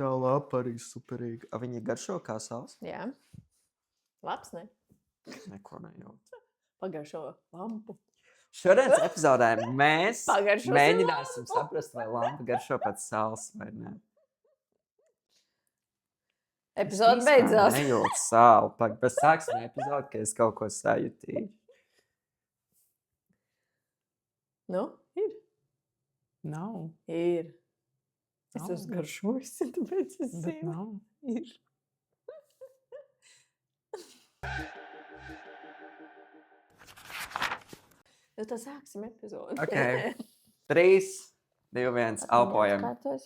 Tā lapa arī superīga. A, viņa garšo kā sāls? Jā. Labs, ne? Neko nejūt. Pagaršo lampu. Šodienas epizodē mēs Pagaršosim mēģināsim lampu. saprast, vai lampa garšo pēc sāls vai ne. Epizode beidzās. Nejūt sāli. Pēc sāksim epizodi, ka es kaut ko sajutīju. Nu, ir. Nav. Ir. Es Nav. esmu garšojis, tāpēc es Bet zinu. nav. Ir. Nu, tad sāksim epizodi. Ok. 3, 2, 1, elpojam. Atkārtojas.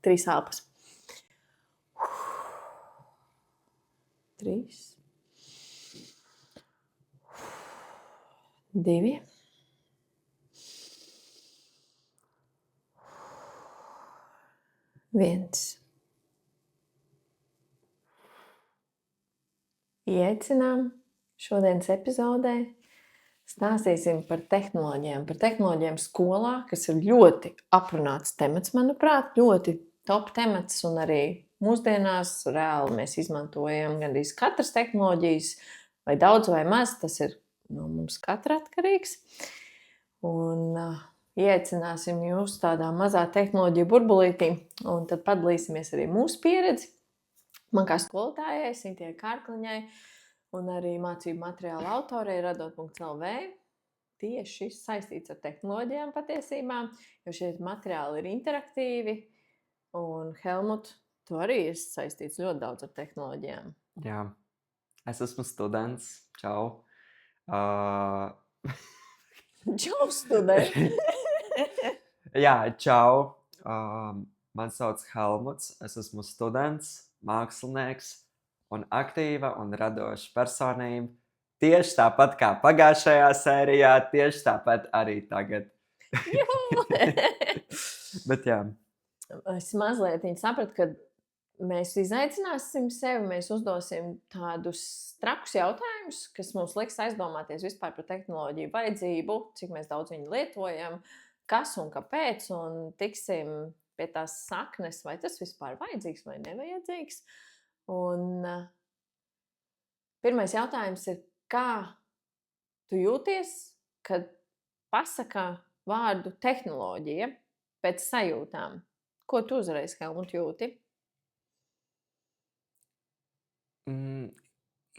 3 elpas. 3. 2. 1. Iecinām šodienas epizodē. Stāstīsim par tehnoloģijām skolā, kas ir ļoti aprunāts temats, manuprāt, ļoti top temats, un arī mūsdienās reāli mēs izmantojam gandrīz katras tehnoloģijas, vai daudz vai maz, tas ir no mums katra atkarīgs. Un ieicināsim jūs tādā mazā tehnoloģiju burbulītī, un tad padalīsimies arī mūsu pieredzi. Man kā skolotājai, Sintijai Kārkliņai, un arī mācību materiālu autorei Radot.lv tieši saistīts ar tehnoloģijām patiesībā, jo šie materiāli ir interaktīvi, un Helmut, tu arī esi saistīts ļoti daudz ar tehnoloģijām. Jā. Es esmu students. Čau. Čau, studenti! Jā, čau. Man sauc Helmuts. Es esmu students, mākslinieks un aktīva un radoša personība. Tieši tāpat kā pagājušajā sērijā, tieši tāpat arī tagad. Bet jā. Es mazliet sapratu, ka mēs izaicināsim sevi, mēs uzdosim tādus trakus jautājumus, kas mums liks aizdomāties vispār par tehnoloģiju vajadzību, cik mēs daudz viņu lietojam, kas un kāpēc, un tiksim pie tās saknes, vai tas vispār vajadzīgs vai nevajadzīgs. Un pirmais jautājums ir, kā tu jūties, kad pasaka vārdu tehnoloģija pēc sajūtām? Ko tu uzreiz, Helmut, jūti?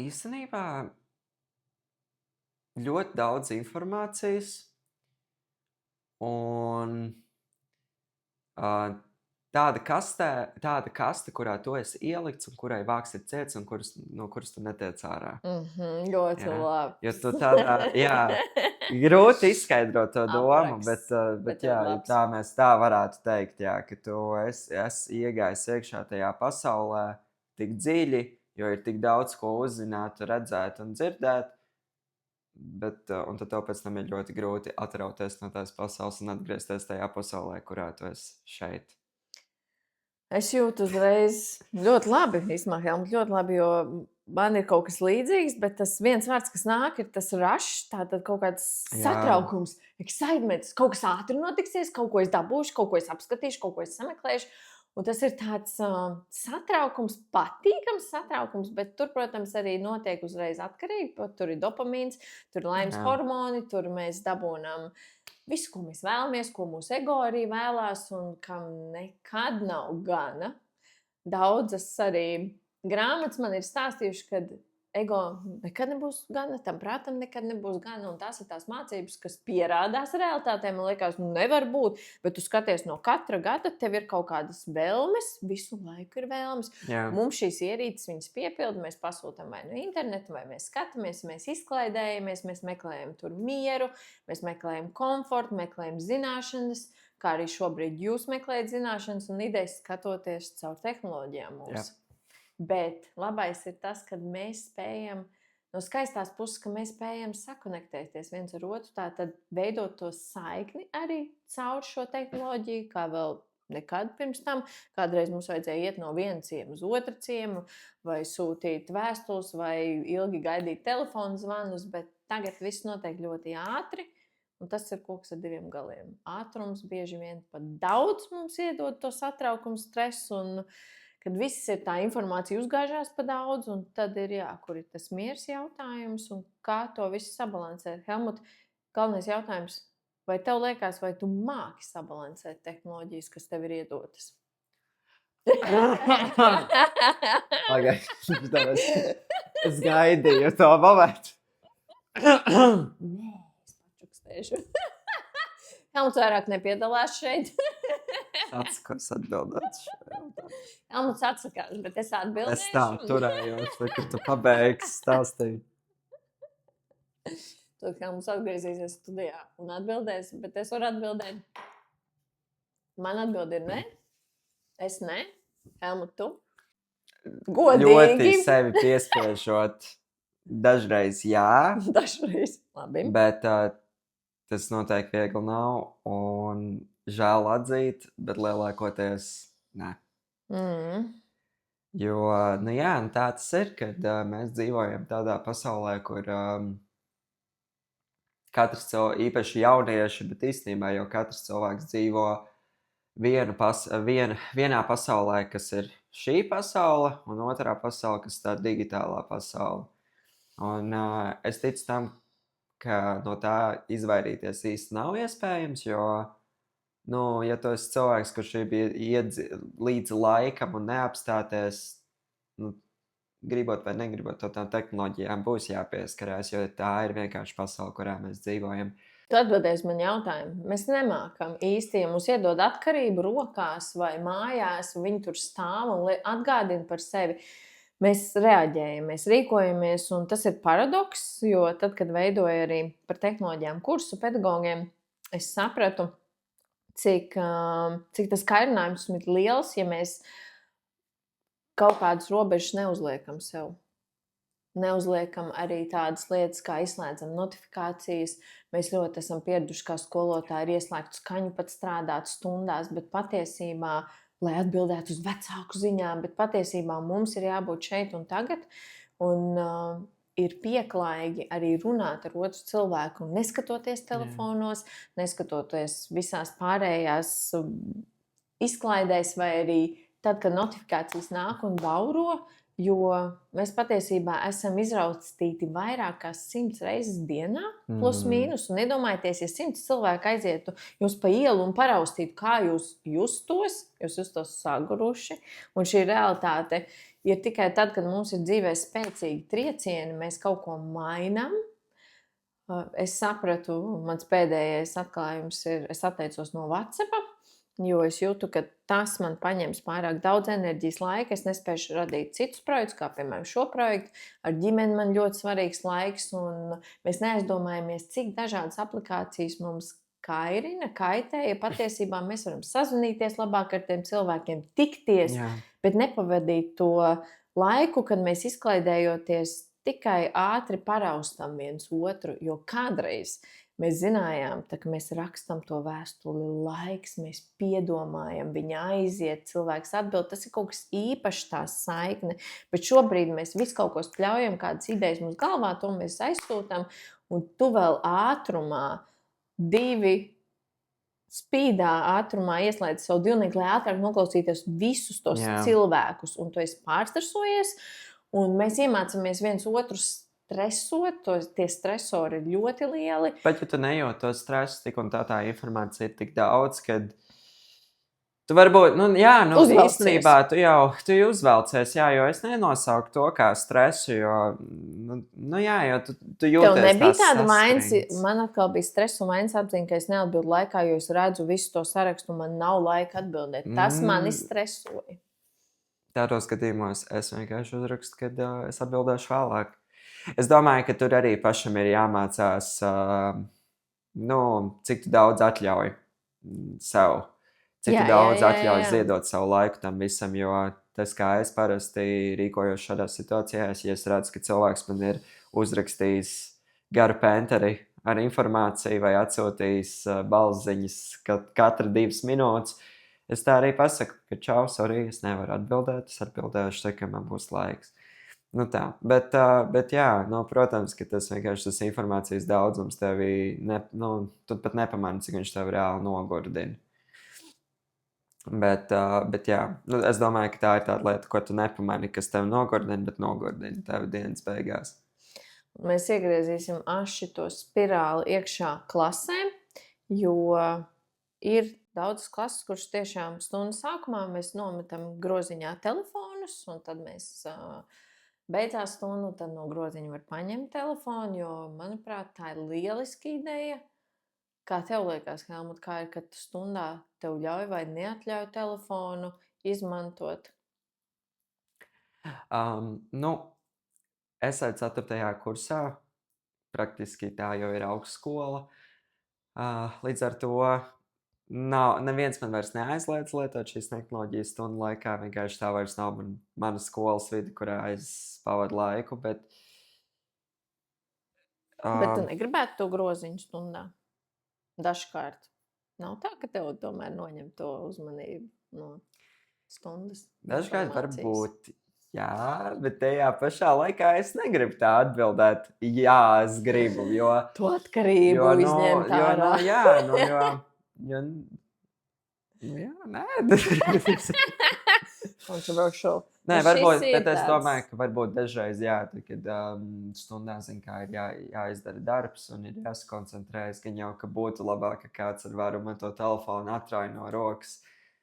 Īstenībā ļoti daudz informācijas un tāda kaste, kurā tu esi ielikts un kurai vāks ir ciets un no kuras tu netiec ārā. Ļoti Jā. labi. Jo tu tādā, jā, grūti izskaidrot to domu, Apraks, bet bet jā, ļoti labs. tā mēs tā varētu teikt, jā, ka tu esi iegājis iekšā tajā pasaulē tik dziļi, jo ir tik daudz ko uzzināt, redzēt un dzirdēt, un tad tev pēc tam ir ļoti grūti atrauties no tās pasaules un atgriezties tajā pasaulē, kurā tu esi šeit. Es jūtu uzreiz ļoti labi, īstenībā, Helmut, ļoti labi, jo man ir kaut kas līdzīgs, bet tas viens vārds, kas nāk, ir tas rush, tātad kaut kāds satraukums, excitement, kaut kas ātri notiksies, kaut ko es dabūšu, kaut ko es apskatīšu, kaut ko es sameklēšu. Un tas ir tāds satraukums, patīkams satraukums, bet tur, protams, arī notiek uzreiz atkarīgi. Tur ir dopamīns, tur ir laimes hormoni, tur mēs dabūnam visu, ko mēs vēlamies, ko mūsu ego arī vēlās un kam nekad nav gana. Daudzas arī grāmatas man ir stāstījuši, ka ego nekad nebūs gana, tam prātam nekad nebūs gana, un tās ir tās mācības, kas pierādās realitātē. Man liekas, nevar būt, bet tu skaties no katra gada, tev ir kaut kādas vēlmes, visu laiku ir vēlmes. Jā. Mums šīs ierīces viņas piepilda, mēs pasūtam vai no interneta, vai mēs skatāmies, mēs izklaidējamies, mēs meklējam tur mieru, mēs meklējam komfortu, meklējam zināšanas, kā arī šobrīd jūs meklējat zināšanas un idejas skatoties caur tehnoloģijām mums. Jā. Bet labais ir tas, ka mēs spējam, no skaistās puses, ka mēs spējam sakonektēties viens ar otru, tātad veidot to saikni arī caur šo tehnoloģiju, kā vēl nekad pirms tam. Kādreiz mums vajadzēja iet no viena ciema uz otru ciemu, vai sūtīt vēstules, vai ilgi gaidīt telefonu zvanus, bet tagad viss notiek ļoti ātri, un tas ir koks ar diviem galiem. Ātrums bieži vien pat daudz mums iedod to satraukumu, stresu un kad viss ir tā informācija uzgāžās pa daudz, un tad ir, kur ir tas miers jautājums, un kā to visu sabalansēt. Helmut, galvenais jautājums, vai tev liekas, vai tu māki sabalansēt tehnoloģijas, kas tev ir iedotas? Es gaidīju to momentu. Nē, es pačukstēšu. Helmuts vairāk nepiedalās šeit. Atsakos atbildēt šo jautājumu. Helmuts atsakās, bet es atbildēšu. Es tā turējos, kad tu pabeigsi stāstīt. Tad Helmuts atgriezīsies studijā un atbildēs, bet es varu atbildēt. Man atbild ir ne. Es ne. Helmut, tu? Godīgi. Ļoti sevi piespiežot. Dažreiz jā, Dažreiz. Labi. bet tas noteikti viegli nav un žēl atzīt, bet lielākoties nē. Jo, nu jā, tā tas ir, kad mēs dzīvojam tādā pasaulē, kur katrs cilvēks, īpaši jaunieši, bet īstenībā jau katrs cilvēks dzīvo vienā pasaulē, kas ir šī pasaule, un otrā pasaule, kas ir tā digitālā pasaule. Un es ticu tam, ka no tā izvairīties īsti nav iespējams, jo, nu, ja tu esi cilvēks, kurš bija līdz laikam un neapstāties, nu, gribot vai negribot, to tām tehnoloģijām būs jāpieskarās, jo tā ir vienkārši pasaule, kurā mēs dzīvojam. Tu atbildēsi man jautājumu. Mēs nemākam īsti, ja mums iedod atkarību rokās vai mājās, un viņi tur stāv un atgādina par sevi. Mēs reaģējam, mēs rīkojamies, un tas ir paradoks, jo tad, kad veidoju arī par tehnoloģijām kursu pedagogiem, es sapratu, cik tas kairinājums ir liels, ja mēs kaut kādas robežas neuzliekam sev. Neuzliekam arī tādas lietas, kā izslēdzam notifikācijas. Mēs ļoti esam pieraduši, kā skolotāji ir ieslēgtu skaņu, pat strādāt stundās, bet patiesībā, lai atbildētu uz vecāku ziņām, bet patiesībā mums ir jābūt šeit un tagad. Un ir pieklājīgi arī runāt ar otru cilvēku, neskatoties telefonos, neskatoties visās pārējās izklaidēs, vai arī tad, kad notifikācijas nāk un bauro, jo mēs patiesībā esam izraustīti vairāk kā 100 reizes dienā, plus mīnus. Un iedomājieties, ja 100 cilvēki aizietu jūs pa ielu un paraustītu, kā jūs justos saguruši. Un šī realitāte ir tikai tad, kad mums ir dzīvē spēcīgi triecieni, mēs kaut ko mainām. Es sapratu, mans pēdējais atklājums ir, es atteicos no WhatsAppa, jo es jūtu, ka tas man paņems pārāk daudz enerģijas laika. Es nespēšu radīt citus projektus, kā piemēram šo projektu. Ar ģimeni man ļoti svarīgs laiks, un mēs neaizdomājamies, cik dažādas aplikācijas mums kairina, kaitē. Ja patiesībā mēs varam sazvanīties labāk ar tiem cilvēkiem, tikties, bet nepavadīt to laiku, kad mēs izklaidējoties tikai ātri paraustam viens otru, jo kādreiz mēs zinājām, ka mēs rakstam to vēstuli laiks, mēs piedomājam, viņa aiziet, cilvēks atbild. Tas ir kaut kas īpašs, tā saikne. Bet šobrīd mēs visu kaut ko spļaujam, kādas idejas mums galvā, to mēs aizsūtam. Un tu vēl ātrumā, 2 spīdā ātrumā ieslēdz savu divnieku, lai ātrāk noklausīties visus tos cilvēkus. Un tu esi pārstresojies, un mēs iemācāmies viens otru stresot, tie stresori ir ļoti lieli. Bet, ja tu nejūt to stresu, tik un tā informācija ir tik daudz, kad tu varbūt, īstenībā tu jau uzvelcies, jo es nenosauku to kā stresu, jo tu jūties tev nebija tās tāda vainas, saspringts. man atkal bija stresa un vainas apziņa, ka es neatbildu laikā, jo es redzu visu to sarakstu, man nav laika atbildēt. Tas mani stresoja. Tādos gadījumos es vienkārši uzrakstu, kad es atbildēšu vēlāk. Es domāju, ka tur arī pašam ir jāmācās, cik tu daudz atļauj sev. Cik daudz atļauj ziedot savu laiku tam visam, jo tas, kā es parasti rīkojos šādās situācijās, ja es redzu, ka cilvēks man ir uzrakstījis garu penteri ar informāciju vai atsūtījis balsziņas katra 2 minūtes, es tā arī pasaku, ka čau, sorry, es nevaru atbildēt, es atbildēšu te, ka man būs laiks. Tā, bet protams, ka tas vienkārši tas informācijas daudzums tevi, tu pat nepamani, cik viņš tev reāli nogurdina. Bet jā, es domāju, ka tā ir tāda lieta, ko tu nepamani, kas tev nogurdina, bet nogurdina tev dienas beigās. Mēs iegriezīsim to spirāli iekšā klasē, jo ir daudzas klases, kuras tiešām stundu sākumā mēs nometam groziņā telefonus, un tad mēs beidzās stundu, tad no groziņa var paņemt telefonu, jo, manuprāt, tā ir lieliska ideja. Kā tev liekas, Helmut, kā ir, kad tu stundā tev ļauj vai neatļauj telefonu izmantot? Es esmu 4. kursā, praktiski tā jau ir augstskola. Līdz ar to neviens man vairs neaizliedz lietot šīs tehnoloģijas stundu laikā. Vienkārši tā vairs nav mana skolas vide, kurā es pavadu laiku. Bet tu negribētu to groziņu stundā? Dažkārt. Nav tā, ka tev tomēr noņem to uzmanību no stundas. Dažkārt varbūt, jā, bet tajā pašā laikā es negribu tā atbildēt. Jā, es gribu, jo... To atkarību izņemt ārā. Controversial. Nē, varbūt, bet es domāju, ka varbūt dažreiz, jā, kad stundā, kā ir jāizdara darbs un ir jāsakoncentrējas, gan jau, ka būtu labāk, ka kāds ar varu man to telefonu atrauj no rokas.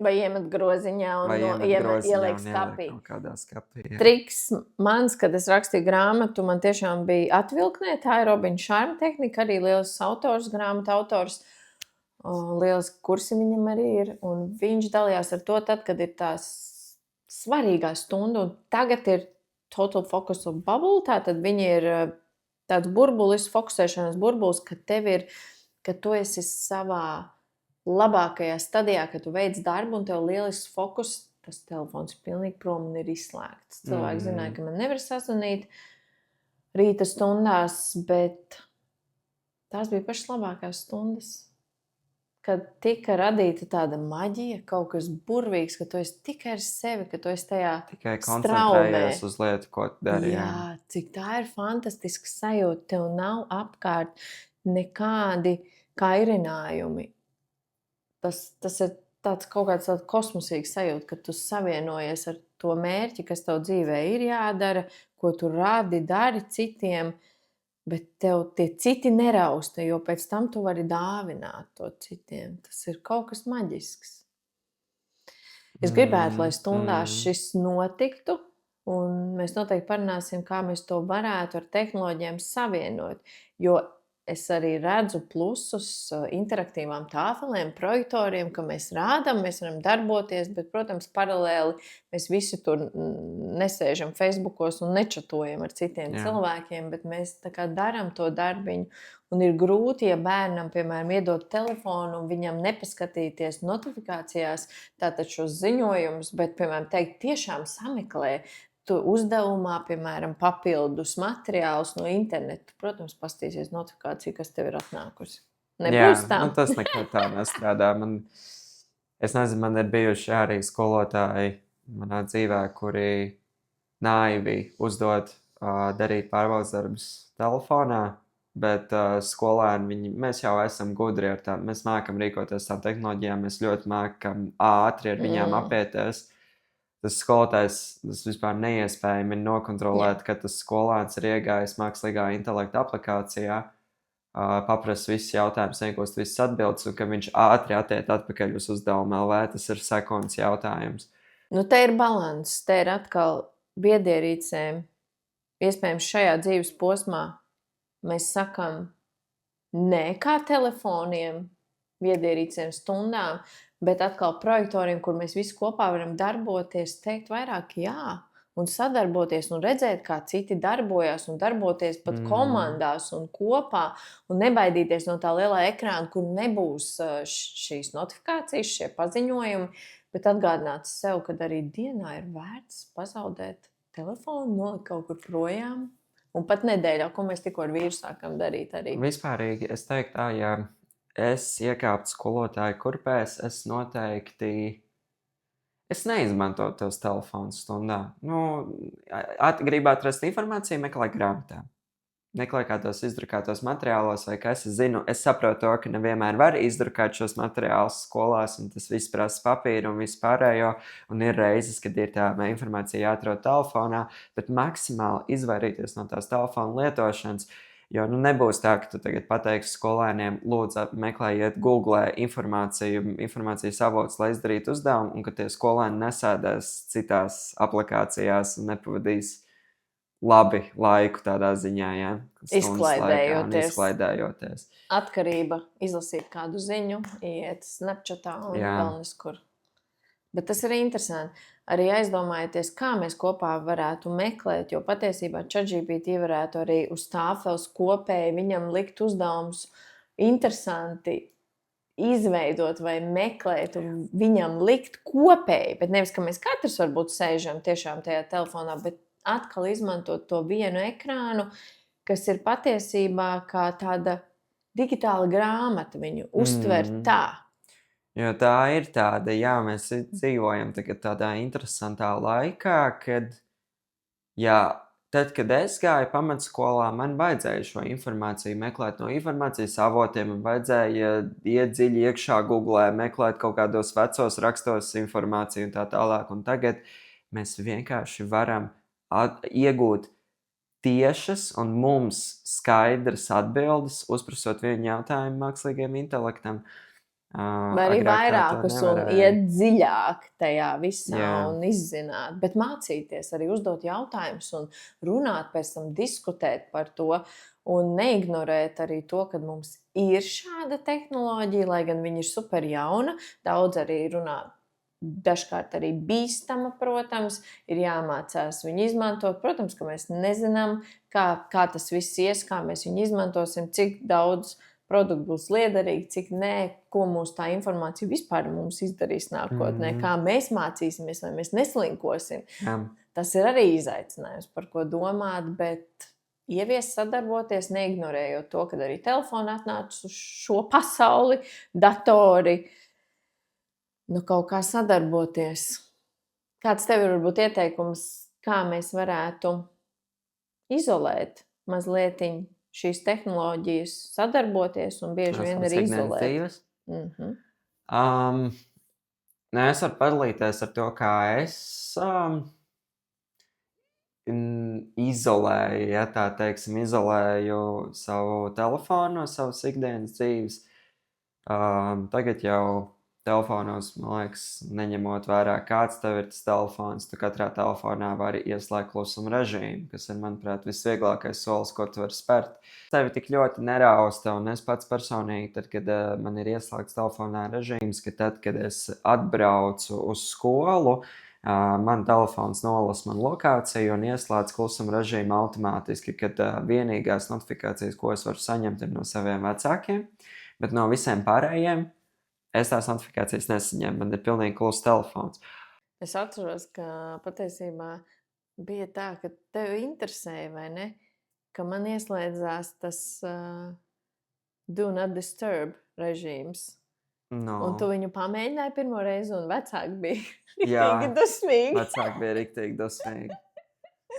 Vai iemet groziņā un ieliek skapī. Kādā skapī, jā. Triks mans, kad es rakstīju grāmatu, man tiešām bija atvilknē. Tā ir Robina Šarma tehnika, arī lielisks autors, grāmatu autors. Lieliski kursi viņam arī ir. Un viņš dalījās ar to tad, kad ir tās svarīgā stunda, un tagad ir total focus of bubble, tātad viņi ir tāds burbulis, fokusēšanās burbulis, ka tu esi savā labākajā stadijā, ka tu veic darbu un tev lielisks fokus, tas telefons ir pilnīgi prom un ir izslēgts. Cilvēki zināja, ka man nevar sazvanīt rīta stundās, bet tās bija pašas labākās stundas. Kad tika radīta tāda maģija, kaut kas burvīgs, ka tu esi tikai ar sevi, ka tu esi tajā tikai koncentrējies uz lietu, ko tu dari. Jā, cik tā ir fantastiska sajūta. Tev nav apkārt nekādi kairinājumi. Tas ir tāds kaut kāds kosmosīgs sajūta, ka tu savienojies ar to mērķi, kas tev dzīvē ir jādara, ko tu dari citiem. Bet tev tie citi nerausta, jo pēc tam tu vari dāvināt to citiem. Tas ir kaut kas maģisks. Es gribētu, lai stundās šis notiktu, un mēs noteikti parunāsim, kā mēs to varētu ar tehnoloģijām savienot. Jo es arī redzu plusus interaktīvām tāfelēm, projektoriem, ka mēs rādām, mēs varam darboties, bet, protams, paralēli mēs visi tur nesēžam Facebookos un nečatojam ar citiem cilvēkiem, bet mēs tā kā daram to darbiņu. Un ir grūti, ja bērnam, piemēram, iedot telefonu un viņam nepaskatīties notifikācijās, tātad šos ziņojumus, bet, piemēram, teikt, tiešām sameklē uzdevumā, piemēram, papildus materiālus no interneta. Protams, pastīsies notifikāciju, kas tev ir atnākusi. Nebūs tā? Jā, tas nekad tā nestrādā. Es nezinu, man ir bijuši arī skolotāji manā dzīvē, kuri naivi uzdod darīt pārbaudes darbus telefonā, bet skolēni, mēs jau esam gudri ar tām. Mēs mākam rīkoties tām tehnoloģijām, mēs ļoti mākam ātri ar viņām apieties. Tas skolotājs, tas vispār neiespējami ir nokontrolēt, ka tas skolēns ir iegājis mākslīgā intelekta aplikācijā, paprasa visus jautājumus, iegūst visas atbildes, un ka viņš ātri attiek atpakaļ uz uzdevumu LV, tas ir sekundes jautājums. Nu, te ir balans, te ir atkal viedierīcēm. Iespējams, šajā dzīves posmā mēs sakam nē kā telefoniem, viedierīcēm, stundām, bet atkal projektoriem, kur mēs visi kopā varam darboties, teikt vairāk jā, un sadarboties, un redzēt, kā citi darbojas, un darboties pat komandās un kopā, un nebaidīties no tā lielā ekrāna, kur nebūs šīs notifikācijas, šie paziņojumi, bet atgādināt sev, ka arī dienā ir vērts pazaudēt telefonu, nolikt kaut kur projām, un pat nedēļā, ko mēs tikko ar vīru sākam darīt arī. Vispārīgi, es teiktu tā, ja es iekāptu skolotāju kurpēs, es noteikti neizmantotu tos telefons stundā. Gribu atrast informāciju, meklēt grāmatā. meklē kādos izdrukātos materiālos vai kas. Es zinu, es saprotu to, ka nevienmēr var izdrukāt šos materiālus skolās, un tas viss prasa papīru un visu pārējo, un ir reizes, kad ir tā informācija jāatrod telefonā, bet maksimāli izvairīties no tās telefona lietošanas, jo nebūs tā, ka tu tagad pateiksi skolēniem, lūdzu, meklējiet Google informācijas avotus, lai izdarītu uzdevumu, un ka tie skolēni nesēdēs citās aplikācijās un nepavadīs labi laiku tādā ziņā, ja? Izklaidējoties. Atkarība, izlasīt kādu ziņu, iet Snapchatā un vēl neskur. Bet tas ir interesanti. Arī aizdomājieties, kā mēs kopā varētu meklēt, jo patiesībā ChatGPT varētu arī uz tāfeles kopēji viņam likt uzdevumus interesanti izveidot vai meklēt un viņam likt kopēji, bet nevis, ka mēs katrs varbūt sēžam tiešām tajā telefonā, bet atkal izmantot to vienu ekrānu, kas ir patiesībā kā tāda digitāla grāmata, viņu uztver tā. Jo tā ir tāda, mēs dzīvojam tagad tādā interesantā laikā, kad, tad, kad es gāju pamatskolā, man vajadzēja šo informāciju meklēt no informācijas avotiem, man vajadzēja iet dziļi iekšā Google, meklēt kaut kādos vecos rakstos informāciju un tā tālāk, un tagad mēs vienkārši varam iegūt tiešas un mums skaidras atbildes, uzprasot vienu jautājumu mākslīgajam intelektam. Vai arī vairākus un iet dziļāk tajā visā un izzināt, bet mācīties arī uzdot jautājumus un runāt, pēc tam diskutēt par to un neignorēt arī to, ka mums ir šāda tehnoloģija, lai gan viņa ir super jauna, daudz arī runā, dažkārt arī bīstama, protams, ir jāmācās viņu izmantot. Protams, ka mēs nezinām, kā tas viss ies, kā mēs viņu izmantosim, cik daudz produkti būs liederīgi, cik nē, ko mūs tā informācija vispār mums izdarīs nākotnē, kā mēs mācīsimies, vai mēs neslinkosim. Tas ir arī izaicinājums, par ko domāt, bet ieviest sadarboties, neignorējot to, ka arī telefoni atnāca uz šo pasauli, datori, kaut kā sadarboties. Kāds tev ir varbūt ieteikums, kā mēs varētu izolēt mazlietiņu šīs tehnoloģijas, sadarboties un bieži vien arī izolēt. Es varu padalīties ar to, kā es izolēju savu telefonu no savas ikdienas dzīves. Tagad jau telefonos, man liekas, neņemot vērā, kāds tev ir tas telefons, tu katrā telefonā vari ieslēgt klusuma režīmu, kas ir, manuprāt, visvieglākais solis, ko tu vari spērt. Tevi tik ļoti nerausta, un es pats personīgi, tad, kad man ir ieslēgts telefonā režīms, ka tad, kad es atbraucu uz skolu, man telefons nolasa man lokāciju un ieslēdz klusuma režīmu automātiski, kad vienīgās notifikācijas, ko es varu saņemt, ir no saviem vecākiem, bet no visiem pārējiem es tās notifikācijas nesaņēmu, man ir pilnīgi kluss telefons. Es atceros, ka patiesībā bija tā, ka tev interesēja, vai ne, ka man ieslēdzās tas Do Not Disturb režīms. Un tu viņu pamēģināji pirmo reizi, un vecāki bija riktīgi dusmīgi. Vecāki bija riktīgi dusmīgi.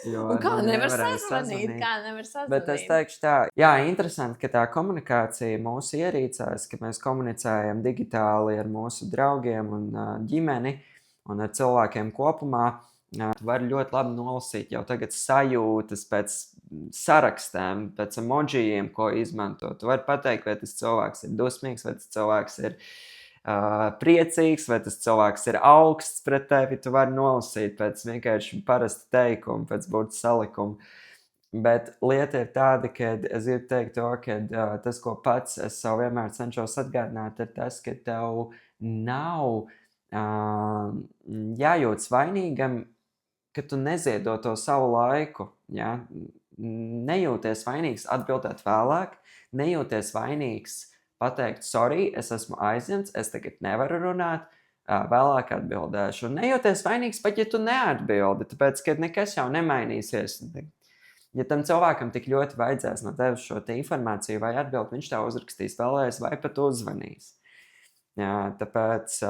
Un kā nevar sazvanīt? Bet es teikšu tā, interesanti, ka tā komunikācija mūsu ierīcēs, ka mēs komunicējam digitāli ar mūsu draugiem un ģimeni un ar cilvēkiem kopumā, tu vari ļoti labi nolasīt jau tagad sajūtas pēc sarakstiem, pēc emojijiem, ko izmanto. Tu vari pateikt, vai tas cilvēks ir dusmīgs, vai tas cilvēks ir priecīgs, vai tas cilvēks ir augsts pret tevi, tu vari nolasīt pēc vienkārši parasta teikuma, pēc burtu salikuma. Bet lieta ir tāda, ka es gribu teikt to, ka tas, ko pats es sev vienmēr cenšos atgādināt, ir tas, ka tev nav jājūtas vainīgam, ka tu neziedo to savu laiku. Ja? Nejūties vainīgs atbildēt vēlāk, nejūties vainīgs pateikt, sorry, es esmu aizņemts, es tagad nevaru runāt, vēlāk atbildēšu. Un nejūties vainīgs pat, ja tu neatbildi, tāpēc, ka nekas jau nemainīsies. Ja tam cilvēkam tik ļoti vajadzēs no tevis šo te informāciju vai atbildi, viņš tev uzrakstīs vēlreiz vai pat uzvanīs. Tāpēc,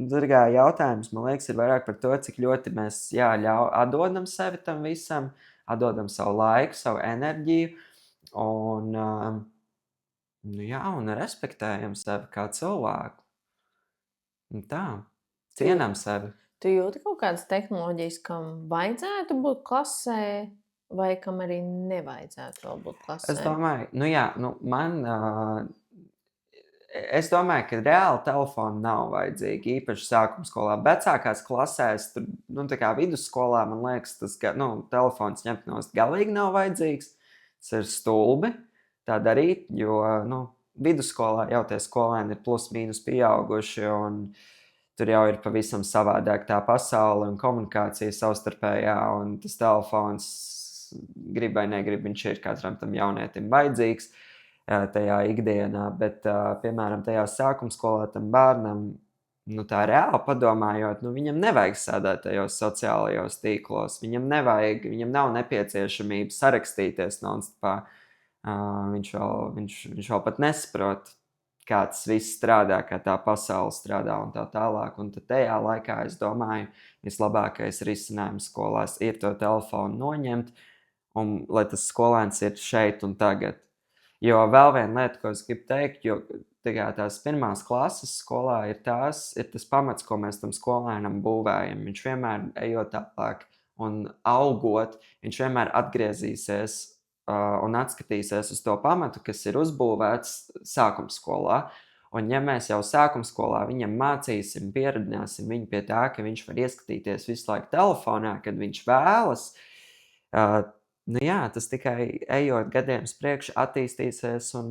tur jautājums, man liekas, ir vairāk par to, cik ļoti mēs atdodam sevi tam visam, atdodam savu laiku, savu enerģiju un, un respektējam sevi kā cilvēku. Un tā, cienam sevi. Tu jūti kaut kādas tehnoloģijas, kam vajadzētu būt klasē, vai kam arī nevajadzētu vēl būt klasē? Es domāju, es domāju, ka reāli telefoni nav vajadzīgi, īpaši sākuma skolā. Vecākās klasēs, tur, tā kā vidusskolā, man liekas, tas, ka telefons ņemt nost galīgi nav vajadzīgs. Tas ir stulbi tā darīt, jo, vidusskolā jau tie skolēni ir plus mīnus pieauguši, un tur jau ir pavisam savādāk tā pasaule un komunikācija savstarpējā, un tas telefons, grib vai negrib, viņš ir katram tam jaunietim vajadzīgs tajā ikdienā, bet, piemēram, tajā sākuma skolā tam bērnam, tā reāli padomājot, viņam nevajag sēdēt tajos sociālajos tīklos, viņam nav nepieciešamība sarakstīties non-stopā. Viņš vēl pat nesaprot, kā tas viss strādā, kā tā pasaule strādā un tā tālāk. Un tad tajā laikā, es domāju, vislabākais risinājums skolās ir to telefonu noņemt, un lai tas skolēns ir šeit un tagad. Jo vēl viena lieta, ko es gribu teikt, jo tās pirmās klases skolā ir tas pamats, ko mēs tam skolēnam būvējam. Viņš vienmēr ejot tālāk un augot, viņš vienmēr atgriezīsies un atskatīsies uz to pamatu, kas ir uzbūvēts sākuma skolā. Un ja mēs jau sākuma skolā viņam mācīsim, pieradināsim viņu pie tā, ka viņš var ieskatīties visu laiku telefonā, kad viņš vēlas, tas tikai ejot gadiem priekš attīstīsies un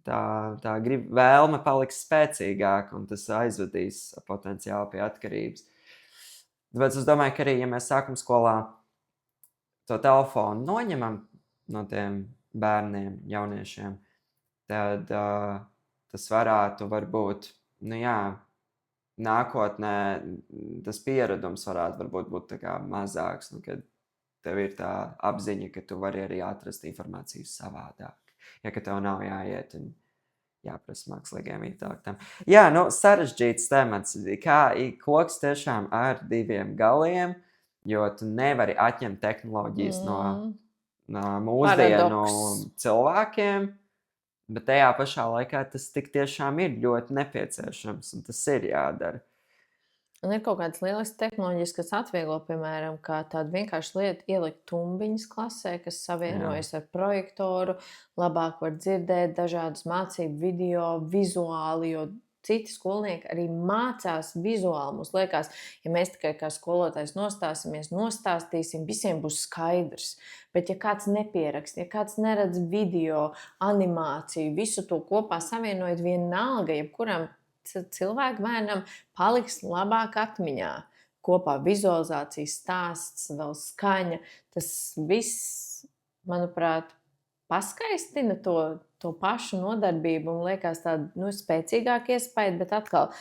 tā vēlme paliks spēcīgāka un tas aizvedīs potenciāli pie atkarības. Tāpēc es domāju, ka arī, ja mēs sākuma skolā to telefonu noņemam no tiem bērniem, jauniešiem, tad tas varētu varbūt, nākotnē tas pieredums varētu varbūt būt tā kā mazāks, kad tev ir tā apziņa, ka tu vari arī atrast informāciju savādāk. Ja ka tev nav jāiet un jāprasa mākslīgiem intelektiem. Jā, sarežģīts temats. Kā koks tiešām ar diviem galiem, jo tu nevari atņemt tehnoloģijas no mūsdienu cilvēkiem, bet tajā pašā laikā tas tik tiešām ir ļoti nepieciešams un tas ir jādara. Un ir kaut kādas lielas tehnoloģijas, kas atvieglo, piemēram, kā tādu vienkāršu lietu ielikt tumbiņas klasē, kas savienojas ar projektoru, labāk var dzirdēt dažādas mācību video, vizuāli, jo citi skolnieki arī mācās vizuāli. Mums liekas, ja mēs tikai kā skolotājs nostāstīsim, visiem būs skaidrs. Bet ja kāds nepierakst, ja kāds neredz video, animāciju, visu to kopā savienojot vienalga, jebkuram cilvēku bērnam paliks labāk atmiņā. Kopā vizualizācija, stāsts, vēl skaņa. Tas viss, manuprāt, paskaistina to pašu nodarbību un liekas tādu spēcīgāku iespēju, bet atkal,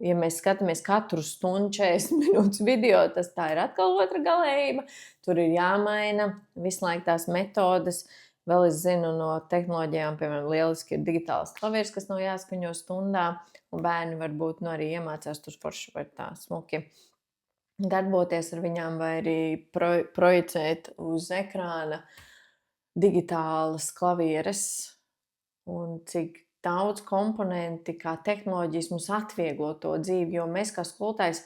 ja mēs skatāmies katru stundu 40 minūtes video, tas tā ir atkal otra galējība. Tur ir jāmaina visu laiku tās metodes. Vēl es zinu no tehnoloģijām, piemēram, lieliski ir digitāls klavieris, kas nav jāskaņo stundā, un bērni varbūt arī iemācās tur forši var tā smuki darboties ar viņām vai arī projicēt uz ekrāna digitālas klavieres un cik daudz komponenti, kā tehnoloģijas mums atvieglo to dzīvi, jo mēs kā skolotājs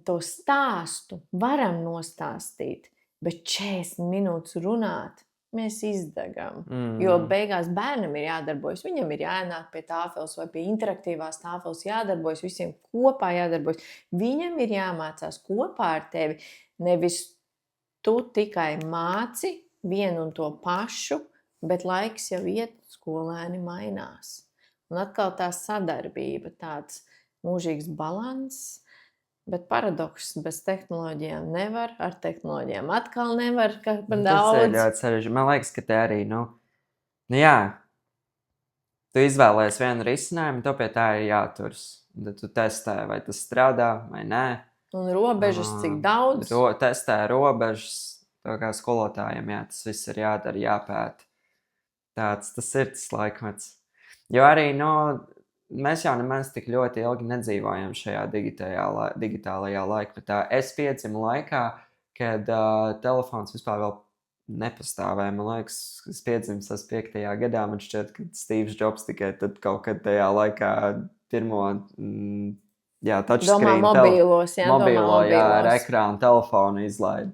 to stāstu varam nostāstīt, bet 40 minūtes runāt mēs izdegam, jo beigās bērnam ir jādarbojas, viņam ir jānāk pie tāfeles vai pie interaktīvās tāfeles, jādarbojas, visiem kopā jādarbojas, viņam ir jāmācās kopā ar tevi, nevis tu tikai māci vienu un to pašu, bet laiks jau iet, skolēni mainās. Un atkal tā sadarbība, tāds mūžīgs balanss, bet paradoks bez tehnoloģijām nevar, ar tehnoloģijām atkal nevar, ka par daudz. Tas ir ļoti sarežģīti. Man liekas, ka te arī, tu izvēlējies vienu risinājumu, to pie tā ir jāturas. Tad tu testē, vai tas strādā, vai nē. Un robežas, cik daudz. Testē robežas, to kā skolotājiem, tas viss ir jādara, jāpēta. Tas ir tas laikmets. Jo arī, mēs jau nemaz tik ļoti ilgi nedzīvojam šajā digitālajā laikmetā. Es piedzimu laikā, kad telefons vispār vēl nepastāvēja. Man liekas, es piedzimu 5. gadā, man šķiet, ka Steve's Jobs tikai tad kaut kad tajā laikā pirmo, touchscreen mobilo, ar ekrānu telefonu izlaida.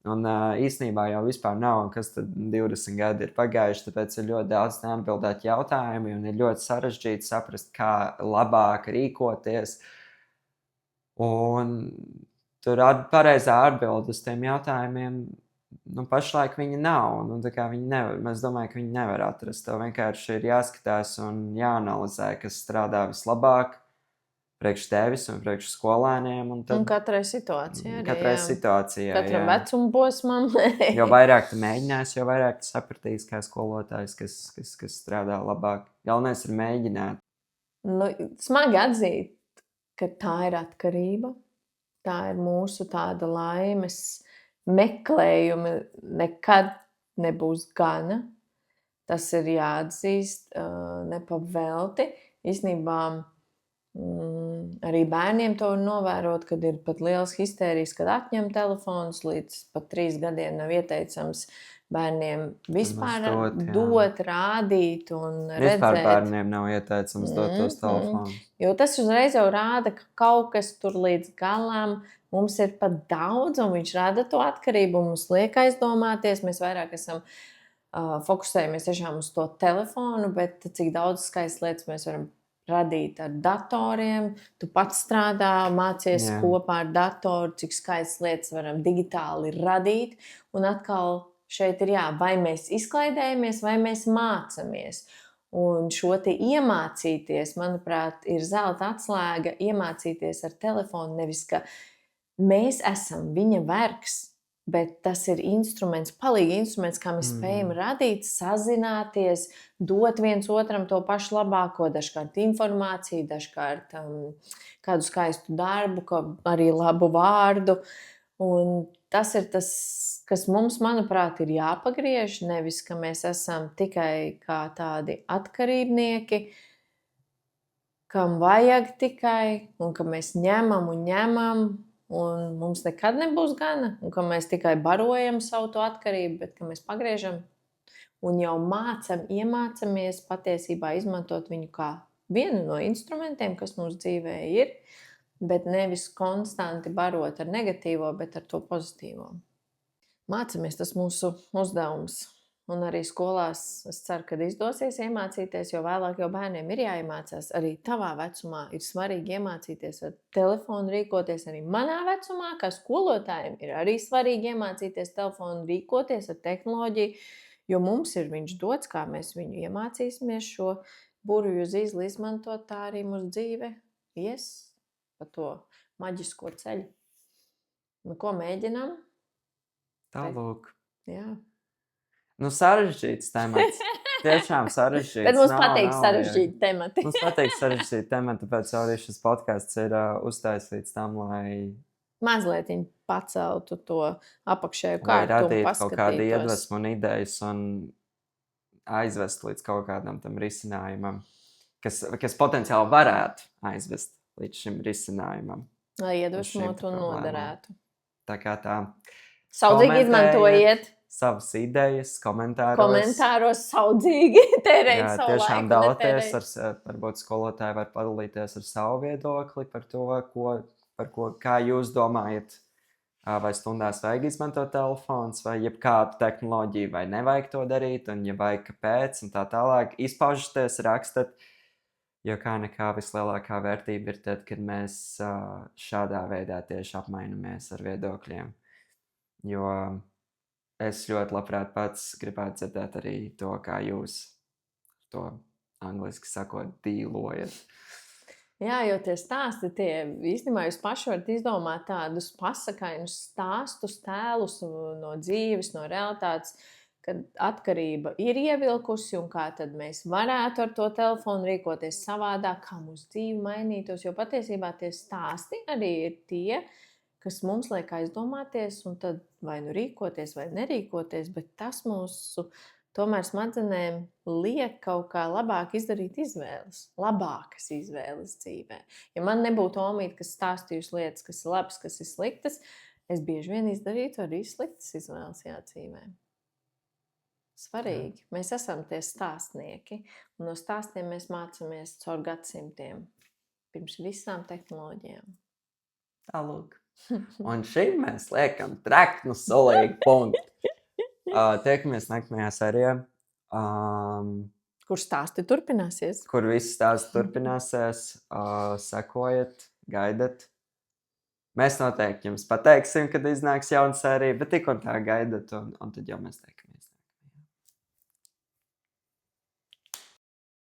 Un īstenībā jau vispār nav, un kas tad 20 gadi ir pagājuši, tāpēc ir ļoti daudz neatbildēt jautājumi, un ir ļoti sarežģīti saprast, kā labāk rīkoties. Un tur pareizā atbilde uz tiem jautājumiem, pašlaik viņa nav. Es domāju, ka viņi nevar atrast. Tev vienkārši ir jāskatās un jāanalizē, kas strādā vislabāk priekš tevis un priekš skolēniem. Un katrai situācijai. Katram vecuma posmam. Jo vairāk tu mēģināsi, jo vairāk tu sapratīsi kā skolotājs, kas strādā labāk. Galvenais ir mēģināt. Smagi atzīt, ka tā ir atkarība. Tā ir mūsu tāda laimes meklējumi. Nekad nebūs gana. Tas ir jāatzīst nepavelti. Īstenībā arī bērniem to var novērot, kad ir pat liels histērijas, kad atņem telefonus, līdz pat 3 gadiem nav ieteicams bērniem vispār dot, rādīt un redzēt. Vispār bērniem nav ieteicams dot tos telefonus. Jo tas uzreiz jau rāda, ka kaut kas tur līdz galam mums ir pat daudz, un viņš rada to atkarību, un mums liek aizdomāties. Mēs vairāk esam fokusējamies tiešām uz to telefonu, bet cik daudz skaistas lietas mēs varam radīt ar datoriem. Tu pats strādā, mācies kopā ar datoru, cik skaistas lietas varam digitāli radīt. Un atkal šeit ir vai mēs izklaidējamies, vai mēs mācamies. Un šo te iemācīties, manuprāt, ir zelta atslēga, iemācīties ar telefonu, nevis ka mēs esam viņa vergs, bet tas ir instruments, palīgi instruments, kā mēs spējam radīt, sazināties, dot viens otram to pašu labāko, dažkārt informāciju, dažkārt kādu skaistu darbu, arī labu vārdu. Un tas ir tas, kas mums, manuprāt, ir jāpagriež, nevis, ka mēs esam tikai kā tādi atkarībnieki, kam vajag tikai, un ka mēs ņemam un ņemam, un mums nekad nebūs gana, un ka mēs tikai barojam savu to atkarību, bet ka mēs pagriežam un jau iemācamies patiesībā izmantot viņu kā vienu no instrumentiem, kas mūsu dzīvē ir, bet nevis konstanti barot ar negatīvo, bet ar to pozitīvo. Mācamies, tas mūsu uzdevums. Un arī skolās es ceru, ka izdosies iemācīties, jo vēlāk jau bērniem ir jāiemācās. Arī tavā vecumā ir svarīgi iemācīties ar telefonu rīkoties. Arī manā vecumā, kā skolotājiem, ir arī svarīgi iemācīties telefonu rīkoties ar tehnoloģiju, jo mums ir viņš dots, kā mēs viņu iemācīsimies šo burvju zīzli izmantot, tā arī mūsu dzīve ies pa to maģisko ceļu. Ko mēģinām? Tālūk. Jā. Sarežģīts temats. Tiešām sarežģīts. Bet mums patīk sarežģīti temati. Mums patīk sarežģīti temati, tāpēc arī šis podcasts ir uztaisīts tam, lai mazliet paceltu to apakšējo lai kārtu un radītu kaut paskatītos. kādu iedvesmu un idejas un aizvest līdz kaut kādam tam risinājumam, kas potenciāli varētu aizvest līdz šim risinājumam. Lai iedvesmotu un noderētu. Tā kā tā. Saudzīgi izmantojiet savas idejas, komentāros saudzīgi tērēt savu laiku. Tiešām dalieties, varbūt skolotāji var padalīties ar savu viedokli par to, kā jūs domājat, vai stundās vajag izmantot telefons, vai jebkādu tehnoloģiju, vai nevajag to darīt, un ja vajag, kāpēc, un tā tālāk. Izpaužaties, rakstat, jo kā nekā vislielākā vērtība ir tad, kad mēs šādā veidā tieši apmainamies ar viedokļiem. Jo es ļoti labprāt pats gribētu dzirdēt arī to, kā jūs to angliski sakot dīlojat. Jā, jo tie stāsti, īstenībā jūs paši varat izdomāt tādus pasakainus stāstus, tēlus no dzīves, no realitātes, kad atkarība ir ievilkusi un kā tad mēs varētu ar to telefonu rīkoties savādāk, kā mūsu dzīve mainītos, jo patiesībā tie stāsti arī ir tie, kas mums liek aizdomāties un tad vai nu rīkoties vai nerīkoties, bet tas mūsu tomēr smadzenēm liek kaut kā labāk izdarīt izvēles, labākas izvēles dzīvē. Ja man nebūtu Omīte, kas stāstījusi lietas, kas ir labas, kas ir sliktas, Es bieži vien izdarītu arī sliktas izvēles dzīvē. Svarīgi. Mēs esam tie stāstnieki, un no stāstiem mēs mācāmies caur gadsimtiem, pirms visām tehnoloģijām. Tālūk. Un šim mēs liekam treknu solīgu punktu. Tiekamies nākamajā sērijā, Kur stāsti turpināsies? kur viss stāsts turpināsies. Sekojiet, gaidat. Mēs noteikti jums pateiksim, kad iznāks jauna sērija, bet tik un tā gaidat, un tad jau mēs tiekamies.